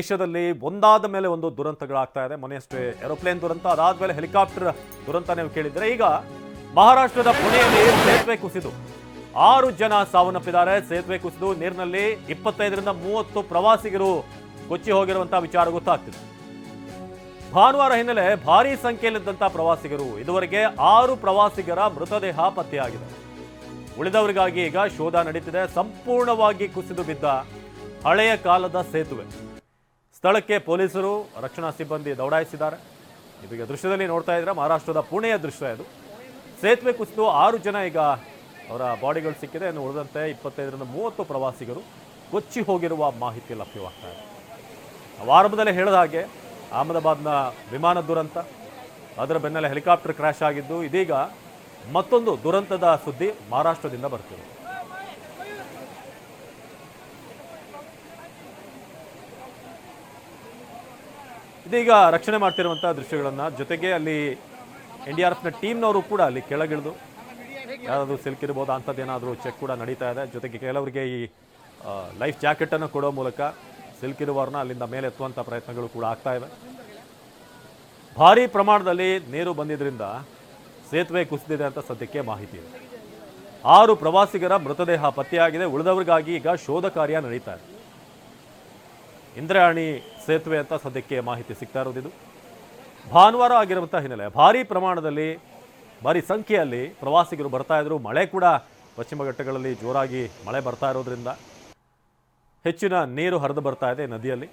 ದೇಶದಲ್ಲಿ ಒಂದಾದ ಮೇಲೆ ಒಂದು ದುರಂತಗಳಾಗ್ತಾ ಇದೆ. ಮೊನ್ನೆಯಷ್ಟೇ ಏರೋಪ್ಲೇನ್ ದುರಂತ, ಅದಾದ್ಮೇಲೆ ಹೆಲಿಕಾಪ್ಟರ್ ದುರಂತ ನೀವು ಕೇಳಿದ್ರೆ, ಈಗ ಮಹಾರಾಷ್ಟ್ರದ ಪುಣೆಯಲ್ಲಿ ಸೇತುವೆ ಕುಸಿದು 6 ಜನ ಸಾವನ್ನಪ್ಪಿದ್ದಾರೆ. ಸೇತುವೆ ಕುಸಿದು ನೀರಿನಲ್ಲಿ 25ರಿಂದ 30 ಪ್ರವಾಸಿಗರು ಕೊಚ್ಚಿ ಹೋಗಿರುವಂತಹ ವಿಚಾರ ಗೊತ್ತಾಗ್ತಿದೆ. ಭಾನುವಾರ ಹಿನ್ನೆಲೆ ಭಾರೀ ಸಂಖ್ಯೆಯಲ್ಲಿದ್ದಂತಹ ಪ್ರವಾಸಿಗರು, ಇದುವರೆಗೆ 6 ಪ್ರವಾಸಿಗರ ಮೃತದೇಹ ಪತ್ತೆಯಾಗಿದೆ. ಉಳಿದವರಿಗಾಗಿ ಈಗ ಶೋಧ ನಡೀತಿದೆ. ಸಂಪೂರ್ಣವಾಗಿ ಕುಸಿದು ಬಿದ್ದ ಹಳೆಯ ಕಾಲದ ಸೇತುವೆ ಸ್ಥಳಕ್ಕೆ ಪೊಲೀಸರು, ರಕ್ಷಣಾ ಸಿಬ್ಬಂದಿ ದೌಡಾಯಿಸಿದ್ದಾರೆ. ಇದೀಗ ದೃಶ್ಯದಲ್ಲಿ ನೋಡ್ತಾ ಇದ್ರೆ ಮಹಾರಾಷ್ಟ್ರದ ಪುಣೆಯ ದೃಶ್ಯ ಇದು. ಸೇತುವೆ ಕುಸಿದು 6 ಜನ ಈಗ ಅವರ ಬಾಡಿಗಳು ಸಿಕ್ಕಿದೆ. ಇನ್ನು ಉಳಿದಂತೆ 25ರಿಂದ 30 ಪ್ರವಾಸಿಗರು ಕೊಚ್ಚಿ ಹೋಗಿರುವ ಮಾಹಿತಿ ಲಭ್ಯವಾಗ್ತಾ ಇದೆ. ಆರಂಭದಲ್ಲಿ ಹೇಳಿದ ಹಾಗೆ ಅಹಮದಾಬಾದ್ನ ವಿಮಾನ ದುರಂತ, ಅದರ ಬೆನ್ನಲ್ಲೇ ಹೆಲಿಕಾಪ್ಟರ್ ಕ್ರ್ಯಾಶ್ ಆಗಿದ್ದು, ಇದೀಗ ಮತ್ತೊಂದು ದುರಂತದ ಸುದ್ದಿ ಮಹಾರಾಷ್ಟ್ರದಿಂದ ಬರ್ತಿದೆ. ಇದೀಗ ರಕ್ಷಣೆ ಮಾಡ್ತಿರುವಂತಹ ದೃಶ್ಯಗಳನ್ನ, ಜೊತೆಗೆ ಅಲ್ಲಿ NDRFನ ಟೀಮ್ನವರು ಕೂಡ ಅಲ್ಲಿ ಕೆಳಗಿಳಿದು ಯಾರಾದರೂ ಸಿಲುಕಿರ್ಬೋದಾ ಅಂಥದ್ದೇನಾದರೂ ಚೆಕ್ ಕೂಡ ನಡೀತಾ ಇದೆ. ಜೊತೆಗೆ ಕೆಲವರಿಗೆ ಈ ಲೈಫ್ ಜಾಕೆಟ್ ಅನ್ನು ಕೊಡೋ ಮೂಲಕ ಸಿಲುಕಿರುವವರನ್ನ ಅಲ್ಲಿಂದ ಮೇಲೆ ಎತ್ತುವಂಥ ಪ್ರಯತ್ನಗಳು ಕೂಡ ಆಗ್ತಾ ಇವೆ. ಭಾರೀ ಪ್ರಮಾಣದಲ್ಲಿ ನೀರು ಬಂದಿದ್ದರಿಂದ ಸೇತುವೆ ಕುಸಿದಿದೆ ಅಂತ ಸದ್ಯಕ್ಕೆ ಮಾಹಿತಿ ಇದೆ. 6 ಪ್ರವಾಸಿಗರ ಮೃತದೇಹ ಪತ್ತೆಯಾಗಿದೆ. ಉಳಿದವರಿಗಾಗಿ ಈಗ ಶೋಧ ಕಾರ್ಯ ನಡೀತಾ ಇದೆ. ಇಂದ್ರಾಯಣಿ ಸೇತುವೆ ಅಂತ ಸದ್ಯಕ್ಕೆ ಮಾಹಿತಿ ಸಿಗ್ತಾ ಇರೋದಿದು. ಭಾನುವಾರ ಆಗಿರುವಂಥ ಹಿನ್ನೆಲೆ ಭಾರಿ ಸಂಖ್ಯೆಯಲ್ಲಿ ಪ್ರವಾಸಿಗರು ಬರ್ತಾ ಇದ್ರು. ಮಳೆ ಕೂಡ ಪಶ್ಚಿಮ ಘಟ್ಟಗಳಲ್ಲಿ ಜೋರಾಗಿ ಮಳೆ ಬರ್ತಾ ಇರೋದ್ರಿಂದ ಹೆಚ್ಚಿನ ನೀರು ಹರಿದು ಬರ್ತಾ ಇದೆ ನದಿಯಲ್ಲಿ.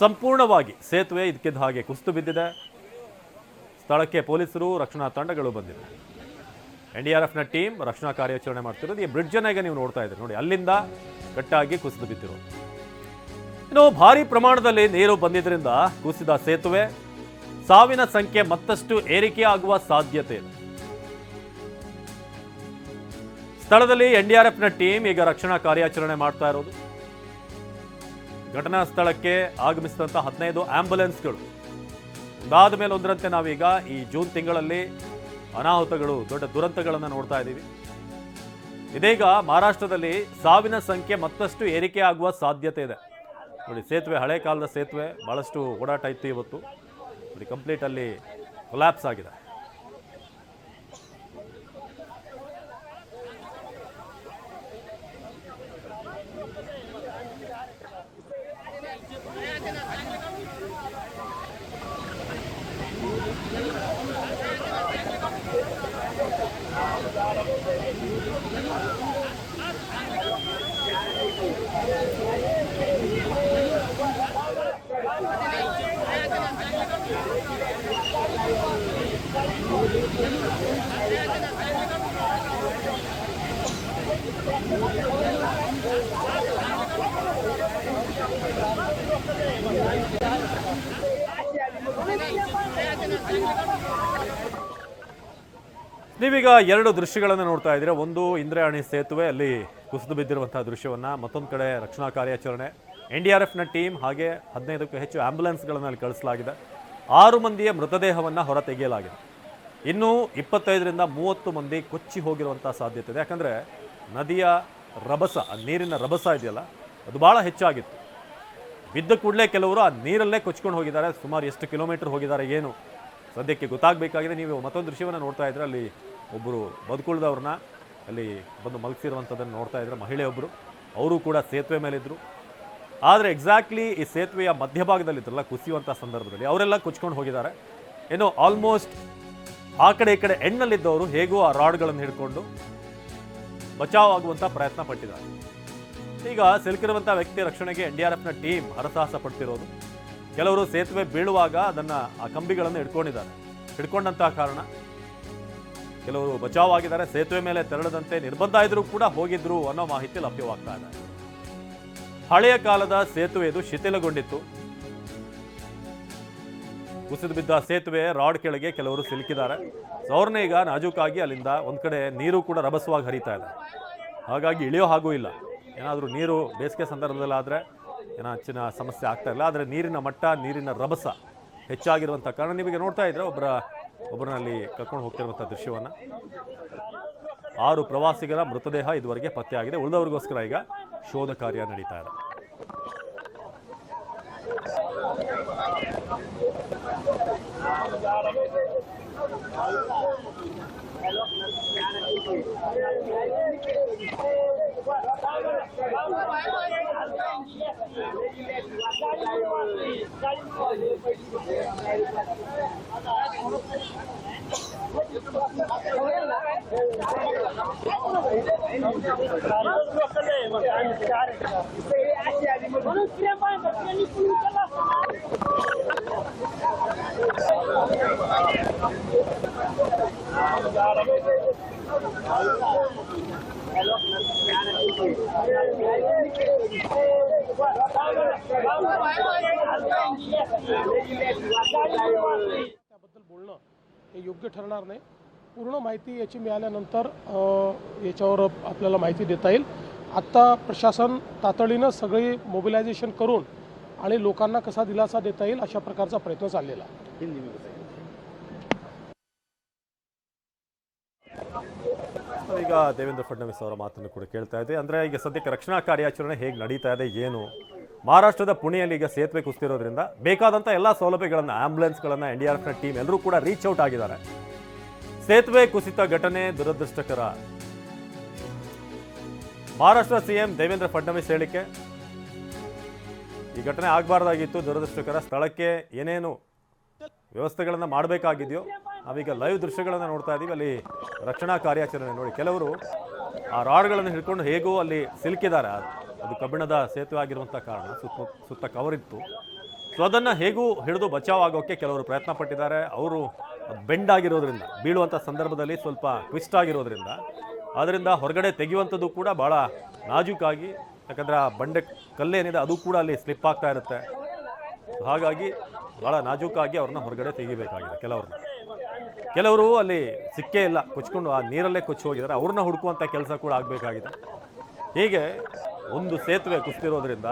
ಸಂಪೂರ್ಣವಾಗಿ ಸೇತುವೆ ಇದಕ್ಕಿದ್ದ ಹಾಗೆ ಕುಸಿದು ಬಿದ್ದಿದೆ. ಸ್ಥಳಕ್ಕೆ ಪೊಲೀಸರು, ರಕ್ಷಣಾ ತಂಡಗಳು ಬಂದಿದೆ. NDRFನ ಟೀಮ್ ರಕ್ಷಣಾ ಕಾರ್ಯಾಚರಣೆ ಮಾಡ್ತಿರೋದು. ಈ ಬ್ರಿಡ್ಜ್ ಅನ್ನ ಈಗ ನೀವು ನೋಡ್ತಾ ಇದ್ದೀರಿ ನೋಡಿ, ಅಲ್ಲಿಂದ ಕಟ್ಟಾಗಿ ಕುಸಿದು ಬಿದ್ದಿರೋದು. ಇನ್ನು ಭಾರಿ ಪ್ರಮಾಣದಲ್ಲಿ ನೀರು ಬಂದಿದ್ದರಿಂದ ಕುಸಿದ ಸೇತುವೆ, ಸಾವಿನ ಸಂಖ್ಯೆ ಮತ್ತಷ್ಟು ಏರಿಕೆ ಆಗುವ ಸಾಧ್ಯತೆ ಇದೆ. ಸ್ಥಳದಲ್ಲಿ NDRFನ ಟೀಮ್ ಈಗ ರಕ್ಷಣಾ ಕಾರ್ಯಾಚರಣೆ ಮಾಡ್ತಾ ಇರೋದು. ಘಟನಾ ಸ್ಥಳಕ್ಕೆ ಆಗಮಿಸಿದಂತ 15 ಆಂಬ್ಯುಲೆನ್ಸ್ಗಳು ಒಂದಾದ ಮೇಲೆ ಒಂದರಂತೆ ನಾವೀಗ ಈ ಜೂನ್ ತಿಂಗಳಲ್ಲಿ ಅನಾಹುತಗಳು, ದೊಡ್ಡ ದುರಂತಗಳನ್ನು ನೋಡ್ತಾ ಇದ್ದೀವಿ. ಇದೀಗ ಮಹಾರಾಷ್ಟ್ರದಲ್ಲಿ ಸಾವಿನ ಸಂಖ್ಯೆ ಮತ್ತಷ್ಟು ಏರಿಕೆ ಆಗುವ ಸಾಧ್ಯತೆ ಇದೆ. ನೋಡಿ, ಸೇತುವೆ, ಹಳೆ ಕಾಲದ ಸೇತುವೆ, ಬಹಳಷ್ಟು ಓಡಾಟ ಇತ್ತು. ಇವತ್ತು ನೋಡಿ ಕಂಪ್ಲೀಟ್ ಅಲ್ಲಿ ಕೊಲ್ಯಾಪ್ಸ್ ಆಗಿದೆ. ನೀವೀಗ 2 ದೃಶ್ಯಗಳನ್ನು ನೋಡ್ತಾ ಇದ್ದೀರಾ. ಒಂದು ಇಂದ್ರಾಯಣಿ ಸೇತುವೆ, ಅಲ್ಲಿ ಕುಸಿದು ಬಿದ್ದಿರುವಂತಹ ದೃಶ್ಯವನ್ನ, ಮತ್ತೊಂದು ಕಡೆ ರಕ್ಷಣಾ ಕಾರ್ಯಾಚರಣೆ, NDRFನ ಟೀಮ್ ಹಾಗೆ 15ಕ್ಕೂ ಹೆಚ್ಚು ಆಂಬ್ಯುಲೆನ್ಸ್ಗಳನ್ನು ಅಲ್ಲಿ ಕಳಿಸಲಾಗಿದೆ. 6 ಮಂದಿಯ ಮೃತದೇಹವನ್ನು ಹೊರ ತೆಗೆಯಲಾಗಿದೆ. ಇನ್ನೂ 25ರಿಂದ 30 ಮಂದಿ ಕೊಚ್ಚಿ ಹೋಗಿರುವಂತಹ ಸಾಧ್ಯತೆ ಇದೆ. ಯಾಕಂದ್ರೆ ನದಿಯ ರಭಸ, ನೀರಿನ ರಭಸ ಇದೆಯಲ್ಲ, ಅದು ಬಹಳ ಹೆಚ್ಚಾಗಿತ್ತು. ಬಿದ್ದ ಕೂಡಲೇ ಕೆಲವರು ಆ ನೀರಲ್ಲೇ ಕೊಚ್ಕೊಂಡು ಹೋಗಿದ್ದಾರೆ. ಸುಮಾರು ಎಷ್ಟು ಕಿಲೋಮೀಟರ್ ಹೋಗಿದ್ದಾರೆ ಏನು ಸದ್ಯಕ್ಕೆ ಗೊತ್ತಾಗಬೇಕಾಗಿದೆ. ನೀವು ಮತ್ತೊಂದು ದೃಶ್ಯವನ್ನು ನೋಡ್ತಾ ಇದ್ರೆ, ಅಲ್ಲಿ ಒಬ್ಬರು ಬದುಕುಳಿದವ್ರನ್ನ ಅಲ್ಲಿ ಬಂದು ಮಲಗಿಸಿರುವಂಥದ್ದನ್ನು ನೋಡ್ತಾ ಇದ್ರೆ, ಮಹಿಳೆಯೊಬ್ಬರು, ಅವರು ಕೂಡ ಸೇತುವೆ ಮೇಲಿದ್ದರು. ಆದರೆ ಎಕ್ಸಾಕ್ಟ್ಲಿ ಈ ಸೇತುವೆಯ ಮಧ್ಯಭಾಗದಲ್ಲಿದ್ರಲ್ಲ, ಕುಸಿಯುವಂಥ ಸಂದರ್ಭದಲ್ಲಿ ಅವರೆಲ್ಲ ಕೊಚ್ಕೊಂಡು ಹೋಗಿದ್ದಾರೆ. ಏನೋ ಆಲ್ಮೋಸ್ಟ್ ಆ ಕಡೆ ಈ ಕಡೆ ಎಣ್ಣಲ್ಲಿದ್ದವರು ಹೇಗೋ ಆ ರಾಡ್ಗಳನ್ನು ಹಿಡ್ಕೊಂಡು ಬಚಾವ್ ಆಗುವಂಥ ಪ್ರಯತ್ನ ಪಟ್ಟಿದ್ದಾರೆ. ಈಗ ಸಿಲುಕಿರುವಂಥ ವ್ಯಕ್ತಿ ರಕ್ಷಣೆಗೆ NDRFನ ಟೀಮ್ ಹರಸಾಹಸ ಪಡ್ತಿರೋದು. ಕೆಲವರು ಸೇತುವೆ ಬೀಳುವಾಗ ಆ ಕಂಬಿಗಳನ್ನು ಹಿಡ್ಕೊಂಡಂತಹ ಕಾರಣ ಕೆಲವರು ಬಚಾವ್ ಆಗಿದ್ದಾರೆ. ಸೇತುವೆ ಮೇಲೆ ತೆರಳದಂತೆ ನಿರ್ಬಂಧ ಇದ್ರೂ ಕೂಡ ಹೋಗಿದ್ರು ಅನ್ನೋ ಮಾಹಿತಿ ಲಭ್ಯವಾಗ್ತಾ ಇದೆ. ಹಳೆಯ ಕಾಲದ ಸೇತುವೆ ಇದು, ಶಿಥಿಲಗೊಂಡಿತ್ತು. ಕುಸಿದು ಬಿದ್ದ ಸೇತುವೆ ರಾಡ್ ಕೆಳಗೆ ಕೆಲವರು ಸಿಲುಕಿದ್ದಾರೆ. ಅವ್ರನ್ನ ಈಗ ನಾಜೂಕಾಗಿ ಅಲ್ಲಿಂದ ಒಂದ್ ಕಡೆ ನೀರು ಕೂಡ ರಭಸವಾಗಿ ಹರಿತಾ ಇದೆ. ಹಾಗಾಗಿ ಇಳಿಯೋ ಹಾಗೂ ಇಲ್ಲ. ಏನಾದರೂ ನೀರು ಬೇಸಿಗೆ ಸಂದರ್ಭದಲ್ಲಿ ಆದರೆ ಏನೋ ಹೆಚ್ಚಿನ ಸಮಸ್ಯೆ ಆಗ್ತಾ ಇಲ್ಲ. ಆದರೆ ನೀರಿನ ಮಟ್ಟ, ನೀರಿನ ರಭಸ ಹೆಚ್ಚಾಗಿರುವಂಥ ಕಾರಣ ನಿಮಗೆ ನೋಡ್ತಾ ಇದ್ರೆ ಒಬ್ಬರಲ್ಲಿ ಕರ್ಕೊಂಡು ಹೋಗ್ತಿರುವಂಥ ದೃಶ್ಯವನ್ನು. 6 ಪ್ರವಾಸಿಗರ ಮೃತದೇಹ ಇದುವರೆಗೆ ಪತ್ತೆಯಾಗಿದೆ. ಉಳಿದವರಿಗೋಸ್ಕರ ಈಗ ಶೋಧ ಕಾರ್ಯ ನಡೀತಾ ಇದೆ. त्याबद्दल बोलणं हे योग्य ठरणार नाही. पूर्ण माहिती याची मिळाल्यानंतर याच्यावर आपल्याला माहिती देता येईल. आत्ता प्रशासन तातडीनं सगळी मोबिलायझेशन करून आणि लोकांना कसा दिलासा देता येईल अशा प्रकारचा प्रयत्न चाललेला आहे. ಈಗ ದೇವೇಂದ್ರ ಫಡ್ನವೀಸ್ ಅವರ ಮಾತನ್ನು ಕೂಡ ಕೇಳ್ತಾ ಇದೆ. ಅಂದರೆ ಈಗ ಸದ್ಯಕ್ಕೆ ರಕ್ಷಣಾ ಕಾರ್ಯಾಚರಣೆ ಹೇಗೆ ನಡೀತಾ ಇದೆ ಏನು, ಮಹಾರಾಷ್ಟ್ರದ ಪುಣೆಯಲ್ಲಿ ಈಗ ಸೇತುವೆ ಕುಸಿತಿರೋದ್ರಿಂದ ಬೇಕಾದಂಥ ಎಲ್ಲ ಸೌಲಭ್ಯಗಳನ್ನು, ಆಂಬ್ಯುಲೆನ್ಸ್ಗಳನ್ನು NDRFನ ಟೀಮ್ ಎಲ್ಲರೂ ಕೂಡ ರೀಚ್ ಔಟ್ ಆಗಿದ್ದಾರೆ. ಸೇತುವೆ ಕುಸಿತ ಘಟನೆ ದುರದೃಷ್ಟಕರ. ಮಹಾರಾಷ್ಟ್ರ ಸಿಎಂ ದೇವೇಂದ್ರ ಫಡ್ನವೀಸ್ ಹೇಳಿಕೆ, ಈ ಘಟನೆ ಆಗಬಾರ್ದಾಗಿತ್ತು, ದುರದೃಷ್ಟಕರ. ಸ್ಥಳಕ್ಕೆ ಏನೇನು ವ್ಯವಸ್ಥೆಗಳನ್ನು ಮಾಡಬೇಕಾಗಿದೆಯೋ ನಾವೀಗ ಲೈವ್ ದೃಶ್ಯಗಳನ್ನು ನೋಡ್ತಾ ಇದ್ದೀವಿ. ಅಲ್ಲಿ ರಕ್ಷಣಾ ಕಾರ್ಯಾಚರಣೆ ನೋಡಿ, ಕೆಲವರು ಆ ರಾಡ್ಗಳನ್ನು ಹಿಡ್ಕೊಂಡು ಹೇಗೋ ಅಲ್ಲಿ ಸಿಲುಕಿದ್ದಾರೆ. ಅದು ಕಬ್ಬಿಣದ ಸೇತುವೆ ಆಗಿರುವಂಥ ಕಾರಣ ಸುತ್ತ ಕವರಿತ್ತು. ಸೊ ಅದನ್ನು ಹೇಗೂ ಹಿಡಿದು ಬಚಾವ್ ಆಗೋಕ್ಕೆ ಕೆಲವರು ಪ್ರಯತ್ನ ಪಟ್ಟಿದ್ದಾರೆ. ಅವರು ಬೆಂಡ್ ಆಗಿರೋದ್ರಿಂದ, ಬೀಳುವಂಥ ಸಂದರ್ಭದಲ್ಲಿ ಸ್ವಲ್ಪ ಟ್ವಿಸ್ಟ್ ಆಗಿರೋದ್ರಿಂದ ಅದರಿಂದ ಹೊರಗಡೆ ತೆಗೆಯುವಂಥದ್ದು ಕೂಡ ಭಾಳ ನಾಜೂಕಾಗಿ, ಯಾಕಂದರೆ ಆ ಬಂಡೆ ಕಲ್ಲೇನಿದೆ ಅದು ಕೂಡ ಅಲ್ಲಿ ಸ್ಲಿಪ್ ಆಗ್ತಾ ಇರುತ್ತೆ. ಹಾಗಾಗಿ ಭಾಳ ನಾಜೂಕಾಗಿ ಅವ್ರನ್ನ ಹೊರಗಡೆ ತೆಗಿಬೇಕಾಗಿದೆ. ಕೆಲವರು ಅಲ್ಲಿ ಸಿಕ್ಕೇ ಇಲ್ಲ, ಕೊಚ್ಕೊಂಡು ಆ ನೀರಲ್ಲೇ ಕೊಚ್ಚಿ ಹೋಗಿದ್ದಾರೆ. ಅವ್ರನ್ನ ಹುಡುಕುವಂಥ ಕೆಲಸ ಕೂಡ ಆಗಬೇಕಾಗಿದೆ. ಹೀಗೆ ಒಂದು ಸೇತುವೆ ಕುಸಿತಿರೋದ್ರಿಂದ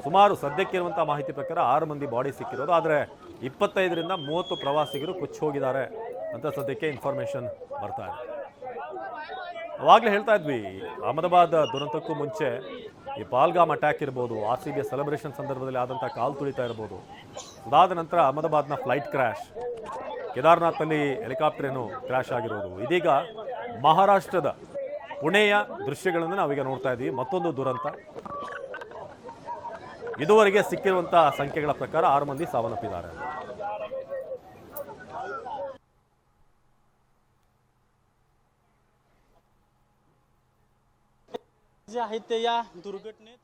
ಸುಮಾರು ಸದ್ಯಕ್ಕಿರುವಂಥ ಮಾಹಿತಿ ಪ್ರಕಾರ 6 ಮಂದಿ ಬಾಡಿ ಸಿಕ್ಕಿರೋದು. ಆದರೆ 25ರಿಂದ 30 ಪ್ರವಾಸಿಗರು ಕೊಚ್ಚಿ ಹೋಗಿದ್ದಾರೆ ಅಂತ ಸದ್ಯಕ್ಕೆ ಇನ್ಫಾರ್ಮೇಷನ್ ಬರ್ತಾ ಇದೆ. ಅವಾಗಲೇ ಹೇಳ್ತಾ ಇದ್ವಿ, ಅಹಮದಾಬಾದ್ ದುರಂತಕ್ಕೂ ಮುಂಚೆ ಈ ಪಾಲ್ಗಾಮ್ ಅಟ್ಯಾಕ್ ಇರ್ಬೋದು, RCB ಸೆಲೆಬ್ರೇಷನ್ ಸಂದರ್ಭದಲ್ಲಿ ಆದಂಥ ಕಾಲು ತುಳಿತಾ ಇರ್ಬೋದು. ಅದಾದ ನಂತರ ಅಹಮದಾಬಾದ್ನ ಫ್ಲೈಟ್ ಕ್ರ್ಯಾಶ್, ಕೇದಾರ್ನಾಥ್ನಲ್ಲಿ ಹೆಲಿಕಾಪ್ಟರ್ ಏನು ಕ್ರ್ಯಾಶ್ ಆಗಿರೋದು, ಇದೀಗ ಮಹಾರಾಷ್ಟ್ರದ ಪುಣೆಯ ದೃಶ್ಯಗಳನ್ನು ನಾವೀಗ ನೋಡ್ತಾ ಇದ್ದೀವಿ. ಮತ್ತೊಂದು ದುರಂತ. ಇದುವರೆಗೆ ಸಿಕ್ಕಿರುವಂಥ ಸಂಖ್ಯೆಗಳ ಪ್ರಕಾರ 6 ಮಂದಿ ಸಾವನ್ನಪ್ಪಿದ್ದಾರೆ. जे आहेत ते या दुर्घटनेत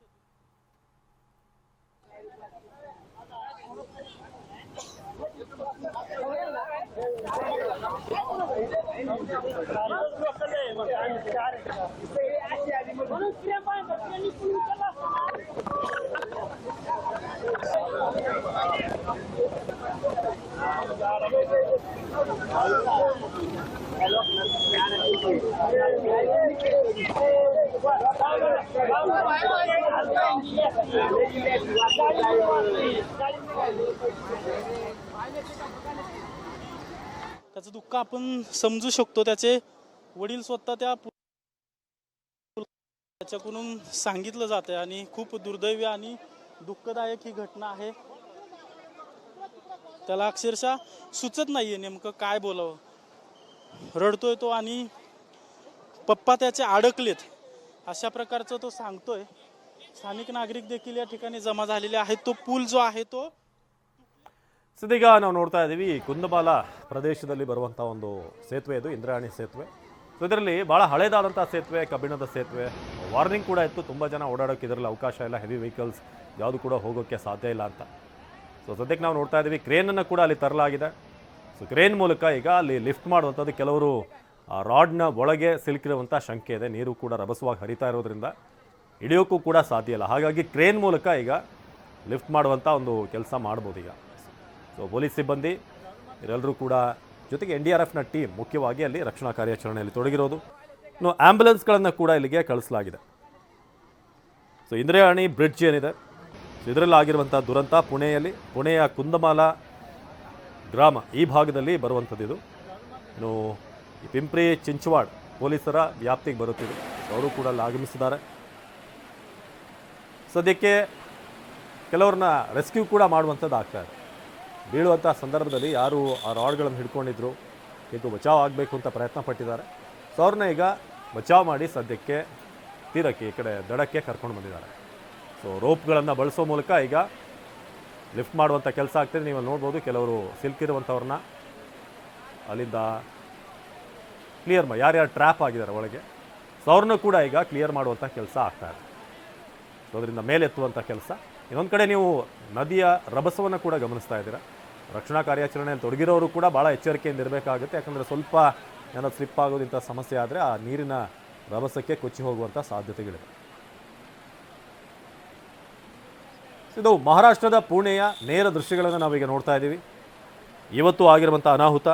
त्याचं दुःख आपण समजू शकतो. त्याचे वडील स्वतः त्याच्याकडून सांगितलं जातंय आणि खूप दुर्दैवी आणि दुःखदायक ही घटना आहे. त्याला अक्षरशः सुचत नाहीये नेमकं काय बोलावं. रडतोय तो आणि पप्पा त्याचे अडकलेत अशा प्रकारचं तो सांगतोय. स्थानिक नागरिक देखील या ठिकाणी जमा झालेले आहेत. तो पूल जो आहे तो ಸದ್ಯೀಗ ನಾವು ನೋಡ್ತಾ ಇದ್ದೀವಿ, ಕುಂದಮಾಲ ಪ್ರದೇಶದಲ್ಲಿ ಬರುವಂಥ ಒಂದು ಸೇತುವೆ ಇದು, ಇಂದ್ರಾಯಣಿ ಸೇತುವೆ. ಸೊ ಇದರಲ್ಲಿ ಭಾಳ ಹಳೇದಾದಂಥ ಸೇತುವೆ, ಕಬ್ಬಿಣದ ಸೇತುವೆ. ವಾರ್ನಿಂಗ್ ಕೂಡ ಇತ್ತು, ತುಂಬ ಜನ ಓಡಾಡೋಕ್ಕೆ ಇದರಲ್ಲಿ ಅವಕಾಶ ಇಲ್ಲ, ಹೆವಿ ವೆಹಿಕಲ್ಸ್ ಯಾವುದು ಕೂಡ ಹೋಗೋಕ್ಕೆ ಸಾಧ್ಯ ಇಲ್ಲ ಅಂತ. ಸೊ ಸದ್ಯಕ್ಕೆ ನಾವು ನೋಡ್ತಾ ಇದ್ದೀವಿ, ಕ್ರೇನನ್ನು ಕೂಡ ಅಲ್ಲಿ ತರಲಾಗಿದೆ. ಸೊ ಕ್ರೇನ್ ಮೂಲಕ ಈಗ ಅಲ್ಲಿ ಲಿಫ್ಟ್ ಮಾಡುವಂಥದ್ದು. ಕೆಲವರು ಆ ರಾಡ್ನ ಒಳಗೆ ಸಿಲುಕಿರುವಂಥ ಶಂಕೆ ಇದೆ. ನೀರು ಕೂಡ ರಭಸವಾಗಿ ಹರಿತಾ ಇರೋದ್ರಿಂದ ಹಿಡಿಯೋಕ್ಕೂ ಕೂಡ ಸಾಧ್ಯ ಇಲ್ಲ. ಹಾಗಾಗಿ ಕ್ರೇನ್ ಮೂಲಕ ಈಗ ಲಿಫ್ಟ್ ಮಾಡುವಂಥ ಒಂದು ಕೆಲಸ ಮಾಡ್ಬೋದು ಈಗ. ಸೊ ಪೊಲೀಸ್ ಸಿಬ್ಬಂದಿ ಇವರೆಲ್ಲರೂ ಕೂಡ, ಜೊತೆಗೆ NDRFನ ಟೀಮ್ ಮುಖ್ಯವಾಗಿ ಅಲ್ಲಿ ರಕ್ಷಣಾ ಕಾರ್ಯಾಚರಣೆಯಲ್ಲಿ ತೊಡಗಿರೋದು. ಇನ್ನು ಆ್ಯಂಬುಲೆನ್ಸ್ಗಳನ್ನು ಕೂಡ ಇಲ್ಲಿಗೆ ಕಳಿಸಲಾಗಿದೆ. ಸೊ ಇಂದ್ರಾಯಣಿ ಬ್ರಿಡ್ಜ್ ಏನಿದೆ, ಇದರಲ್ಲಿ ಆಗಿರುವಂಥ ದುರಂತ ಪುಣೆಯ ಕುಂದಮಾಲ ಗ್ರಾಮ ಈ ಭಾಗದಲ್ಲಿ ಬರುವಂಥದ್ದು ಇದು. ಇನ್ನು ಈ ಪಿಂಪ್ರಿ ಚಿಂಚವಾಡ್ ಪೊಲೀಸರ ವ್ಯಾಪ್ತಿಗೆ ಬರುತ್ತಿದೆ. ಅವರು ಕೂಡ ಅಲ್ಲಿ ಆಗಮಿಸಿದ್ದಾರೆ. ಸದ್ಯಕ್ಕೆ ಕೆಲವ್ರನ್ನ ರೆಸ್ಕ್ಯೂ ಕೂಡ ಮಾಡುವಂಥದ್ದು ಆಗ್ತಾಯಿದೆ. ಬೀಳುವಂಥ ಸಂದರ್ಭದಲ್ಲಿ ಯಾರು ಆ ರಾಡ್ಗಳನ್ನು ಹಿಡ್ಕೊಂಡಿದ್ರು, ಇದು ಬಚಾವ್ ಆಗಬೇಕು ಅಂತ ಪ್ರಯತ್ನ ಪಟ್ಟಿದ್ದಾರೆ. ಸೊ ಅವ್ರನ್ನ ಈಗ ಬಚಾವ್ ಮಾಡಿ ಸದ್ಯಕ್ಕೆ ತೀರಕ್ಕೆ, ಈ ಕಡೆ ದಡಕ್ಕೆ ಕರ್ಕೊಂಡು ಬಂದಿದ್ದಾರೆ. ಸೊ ರೋಪ್ಗಳನ್ನು ಬಳಸೋ ಮೂಲಕ ಈಗ ಲಿಫ್ಟ್ ಮಾಡುವಂಥ ಕೆಲಸ ಆಗ್ತಿದೆ. ನೀವು ಅಲ್ಲಿ ನೋಡ್ಬೋದು ಕೆಲವರು ಸಿಲ್ಕಿರುವಂಥವ್ರನ್ನ ಅಲ್ಲಿಂದ ಕ್ಲಿಯರ್ ಯಾರ್ಯಾರು ಟ್ರ್ಯಾಪ್ ಆಗಿದ್ದಾರೆ ಒಳಗೆ, ಸೊ ಅವ್ರನ್ನೂ ಕೂಡ ಈಗ ಕ್ಲಿಯರ್ ಮಾಡುವಂಥ ಕೆಲಸ ಆಗ್ತಾ ಇದೆ. ಸೊ ಅದರಿಂದ ಮೇಲೆತ್ತುವಂಥ ಕೆಲಸ. ಇನ್ನೊಂದು ಕಡೆ ನೀವು ನದಿಯ ರಭಸವನ್ನು ಕೂಡ ಗಮನಿಸ್ತಾ ಇದ್ದೀರಾ. ರಕ್ಷಣಾ ಕಾರ್ಯಾಚರಣೆಯಲ್ಲಿ ತೊಡಗಿರೋರು ಕೂಡ ಭಾಳ ಎಚ್ಚರಿಕೆಯಿಂದ ಇರಬೇಕಾಗುತ್ತೆ. ಯಾಕಂದರೆ ಸ್ವಲ್ಪ ಏನಾದ್ರು ಸ್ಲಿಪ್ ಆಗೋದಿಂಥ ಸಮಸ್ಯೆ ಆದರೆ ಆ ನೀರಿನ ರಭಸಕ್ಕೆ ಕೊಚ್ಚಿ ಹೋಗುವಂಥ ಸಾಧ್ಯತೆಗಳಿವೆ. ಇದು ಮಹಾರಾಷ್ಟ್ರದ ಪುಣೆಯ ನೇರ ದೃಶ್ಯಗಳನ್ನು ನಾವೀಗ ನೋಡ್ತಾ ಇದ್ದೀವಿ. ಇವತ್ತು ಆಗಿರುವಂಥ ಅನಾಹುತ